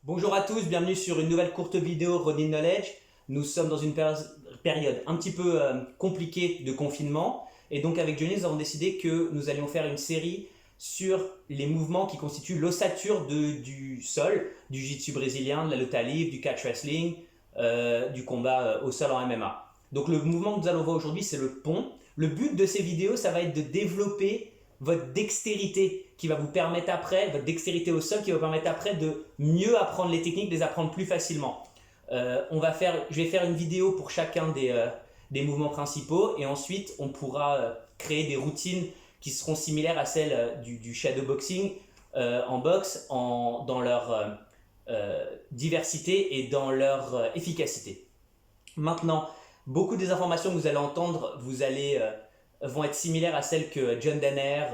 Bonjour à tous, bienvenue sur une nouvelle courte vidéo Running Knowledge. Nous sommes dans une période un petit peu compliquée de confinement et donc avec Johnny nous avons décidé que nous allions faire une série sur les mouvements qui constituent l'ossature du sol, du jiu-jitsu brésilien, de la lutte livre, du catch wrestling, du combat au sol en MMA. Donc le mouvement que nous allons voir aujourd'hui c'est le pont. Le but de ces vidéos ça va être de développer votre dextérité qui va vous permettre après, votre dextérité au sol qui va vous permettre après de mieux apprendre les techniques, de les apprendre plus facilement. Je vais faire une vidéo pour chacun des mouvements principaux et ensuite on pourra créer des routines qui seront similaires à celles du shadowboxing en boxe dans leur diversité et dans leur efficacité. Maintenant, beaucoup des informations que vous allez entendre vont être similaires à celles que John Danner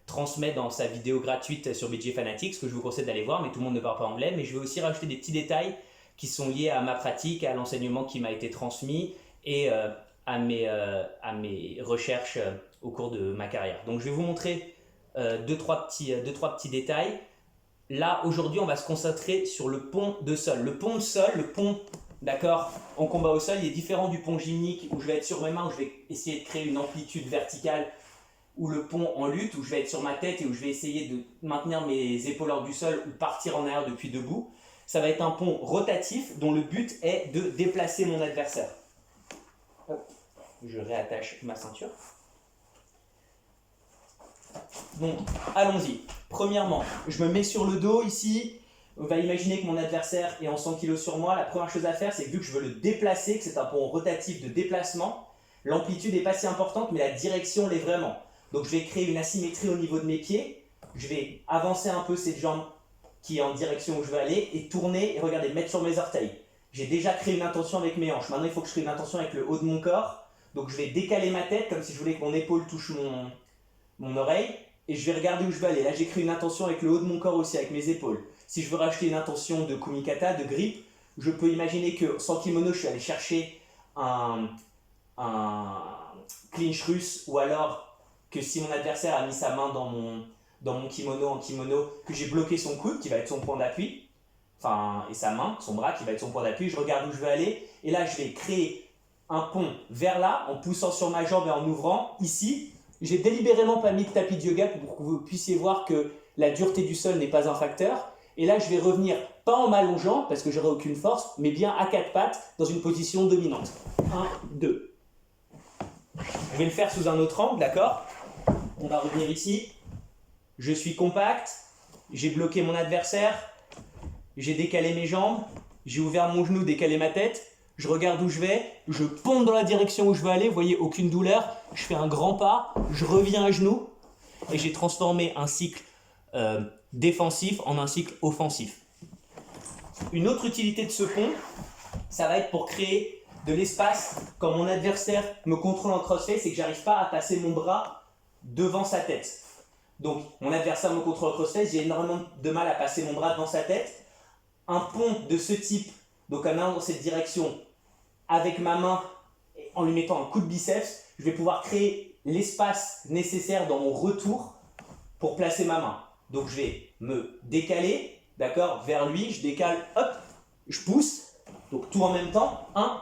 transmet dans sa vidéo gratuite sur BJ Fanatics, que je vous conseille d'aller voir, mais tout le monde ne parle pas anglais. Mais je vais aussi rajouter des petits détails qui sont liés à ma pratique, à l'enseignement qui m'a été transmis et à mes recherches au cours de ma carrière. Donc je vais vous montrer deux, trois petits détails. Là, aujourd'hui, on va se concentrer sur le pont de sol. Le pont de sol, le pont, d'accord, en combat au sol, il est différent du pont gymnique où je vais être sur mes mains, où je vais essayer de créer une amplitude verticale, ou le pont en lutte où je vais être sur ma tête et où je vais essayer de maintenir mes épaules hors du sol ou partir en arrière depuis debout. Ça va être un pont rotatif dont le but est de déplacer mon adversaire. Je réattache ma ceinture. Donc, allons-y. Premièrement, je me mets sur le dos ici. On va imaginer que mon adversaire est en 100 kg sur moi. La première chose à faire, c'est que vu que je veux le déplacer, que c'est un pont rotatif de déplacement, l'amplitude n'est pas si importante, mais la direction l'est vraiment. Donc je vais créer une asymétrie au niveau de mes pieds. Je vais avancer un peu cette jambe qui est en direction où je veux aller et tourner et regardez, mettre sur mes orteils. J'ai déjà créé une intention avec mes hanches. Maintenant, il faut que je crée une intention avec le haut de mon corps. Donc je vais décaler ma tête comme si je voulais que mon épaule touche mon oreille. Et je vais regarder où je veux aller. Là, j'ai créé une intention avec le haut de mon corps aussi, avec mes épaules. Si je veux rajouter une intention de kumikata, de grip, je peux imaginer que sans kimono, je suis allé chercher un clinch russe ou alors que si mon adversaire a mis sa main dans mon kimono en kimono, que j'ai bloqué son coude qui va être son point d'appui, et sa main, son bras qui va être son point d'appui, je regarde où je veux aller et là je vais créer un pont vers là en poussant sur ma jambe et en ouvrant ici. J'ai délibérément pas mis de tapis de yoga pour que vous puissiez voir que la dureté du sol n'est pas un facteur. Et là je vais revenir pas en m'allongeant parce que j'aurai aucune force, mais bien à quatre pattes dans une position dominante. 1, 2. Je vais le faire sous un autre angle, d'accord ? On va revenir ici. Je suis compact. J'ai bloqué mon adversaire. J'ai décalé mes jambes. J'ai ouvert mon genou, décalé ma tête. Je regarde où je vais. Je pompe dans la direction où je veux aller. Vous voyez, aucune douleur. Je fais un grand pas. Je reviens à genoux. Et j'ai transformé un cycle défensif en un cycle offensif. Une autre utilité de ce pont, ça va être pour créer de l'espace quand mon adversaire me contrôle en crossface, c'est que j'arrive pas à passer mon bras devant sa tête. Donc mon adversaire me contrôle en crossface, j'ai énormément de mal à passer mon bras devant sa tête. Un pont de ce type, donc en allant dans cette direction avec ma main en lui mettant un coup de biceps, je vais pouvoir créer l'espace nécessaire dans mon retour pour placer ma main. Donc je vais me décaler, d'accord, vers lui, je décale, hop, je pousse, donc tout en même temps, 1.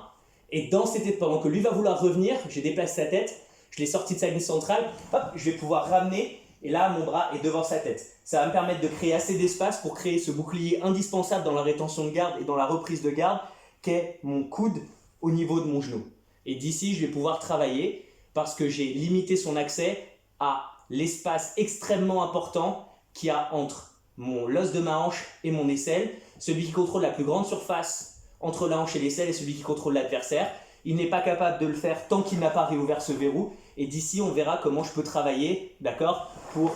Et dans cette étape, pendant que lui va vouloir revenir, je déplace sa tête, je l'ai sorti de sa ligne centrale, hop, je vais pouvoir ramener, et là, mon bras est devant sa tête. Ça va me permettre de créer assez d'espace pour créer ce bouclier indispensable dans la rétention de garde et dans la reprise de garde, qu'est mon coude au niveau de mon genou. Et d'ici, je vais pouvoir travailler parce que j'ai limité son accès à l'espace extrêmement important qu'il y a entre l'os de ma hanche et mon aisselle. Celui qui contrôle la plus grande surface entre la hanche et l'aisselle est celui qui contrôle l'adversaire. Il n'est pas capable de le faire tant qu'il n'a pas réouvert ce verrou. Et d'ici, on verra comment je peux travailler, d'accord, pour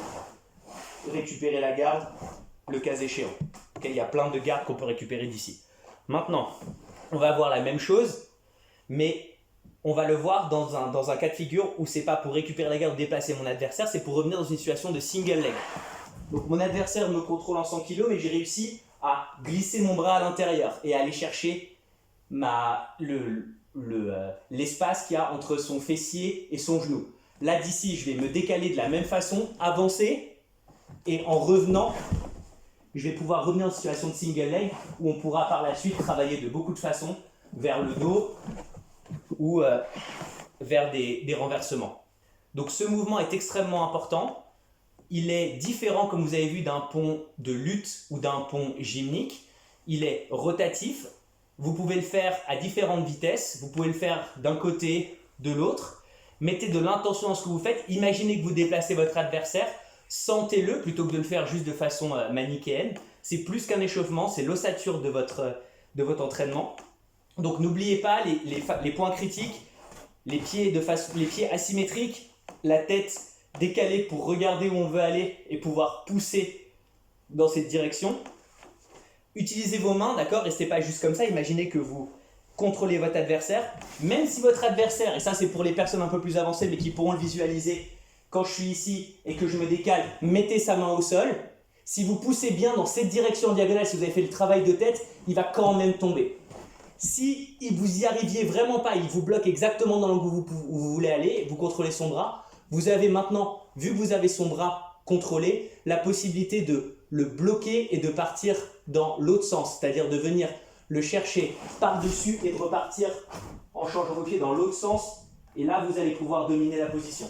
récupérer la garde, le cas échéant. Okay, il y a plein de gardes qu'on peut récupérer d'ici. Maintenant, on va voir la même chose, mais on va le voir dans un cas de figure où c'est pas pour récupérer la garde ou déplacer mon adversaire, c'est pour revenir dans une situation de single leg. Donc mon adversaire me contrôle en 100 kg, mais j'ai réussi à glisser mon bras à l'intérieur et à aller chercher l'espace qu'il y a entre son fessier et son genou. Là d'ici, je vais me décaler de la même façon, avancer, et en revenant, je vais pouvoir revenir en situation de single leg où on pourra par la suite travailler de beaucoup de façons vers le dos ou vers des renversements. Donc ce mouvement est extrêmement important. Il est différent, comme vous avez vu, d'un pont de lutte ou d'un pont gymnique. Il est rotatif. Vous pouvez le faire à différentes vitesses. Vous pouvez le faire d'un côté, de l'autre. Mettez de l'intention dans ce que vous faites. Imaginez que vous déplacez votre adversaire. Sentez-le plutôt que de le faire juste de façon manichéenne. C'est plus qu'un échauffement, c'est l'ossature de votre entraînement. Donc n'oubliez pas les points critiques, les pieds asymétriques, la tête décalée pour regarder où on veut aller et pouvoir pousser dans cette direction. Utilisez vos mains, d'accord? Restez pas juste comme ça. Imaginez que vous contrôlez votre adversaire. Même si votre adversaire, et ça c'est pour les personnes un peu plus avancées mais qui pourront le visualiser, quand je suis ici et que je me décale, mettez sa main au sol. Si vous poussez bien dans cette direction en diagonale, si vous avez fait le travail de tête, il va quand même tomber. Si vous y arriviez vraiment pas, il vous bloque exactement dans l'angle où vous voulez aller, vous contrôlez son bras, vous avez maintenant, vu que vous avez son bras contrôlé, la possibilité de le bloquer et de partir dans l'autre sens, c'est-à-dire de venir le chercher par-dessus et de repartir en changeant vos pieds dans l'autre sens. Et là, vous allez pouvoir dominer la position.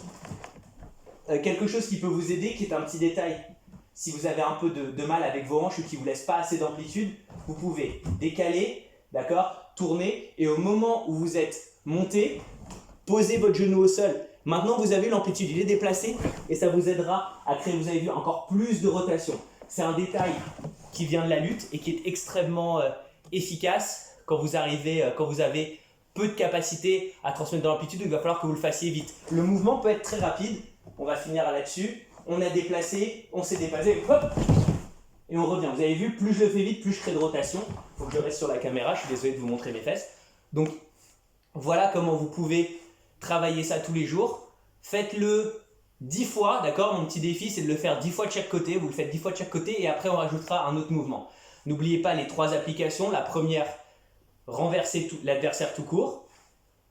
Quelque chose qui peut vous aider, qui est un petit détail, si vous avez un peu de mal avec vos hanches ou qui ne vous laisse pas assez d'amplitude, vous pouvez décaler, d'accord, tourner, et au moment où vous êtes monté, posez votre genou au sol. Maintenant, vous avez l'amplitude, il est déplacé et ça vous aidera à créer, vous avez vu, encore plus de rotation. C'est un détail qui vient de la lutte et qui est extrêmement efficace quand vous avez peu de capacité à transmettre de l'amplitude, il va falloir que vous le fassiez vite. Le mouvement peut être très rapide, on va finir là-dessus. On a déplacé, on s'est déplacé, hop, et on revient. Vous avez vu, plus je le fais vite, plus je crée de rotation. Il faut que je reste sur la caméra, je suis désolé de vous montrer mes fesses. Donc, voilà comment vous pouvez travailler ça tous les jours. Faites-le 10 fois, d'accord? Mon petit défi, c'est de le faire 10 fois de chaque côté. Vous le faites 10 fois de chaque côté et après, on rajoutera un autre mouvement. N'oubliez pas les 3 applications. La première, renverser l'adversaire tout court.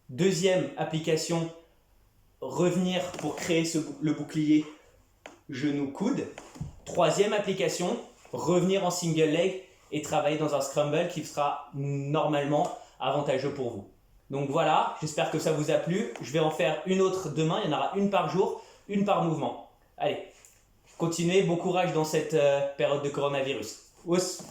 Deuxième application, revenir pour créer le bouclier genou-coude. Troisième application, revenir en single leg et travailler dans un scramble qui sera normalement avantageux pour vous. Donc voilà, j'espère que ça vous a plu. Je vais en faire une autre demain, il y en aura une par jour, une par mouvement. Allez, continuez, bon courage dans cette période de coronavirus. Ous.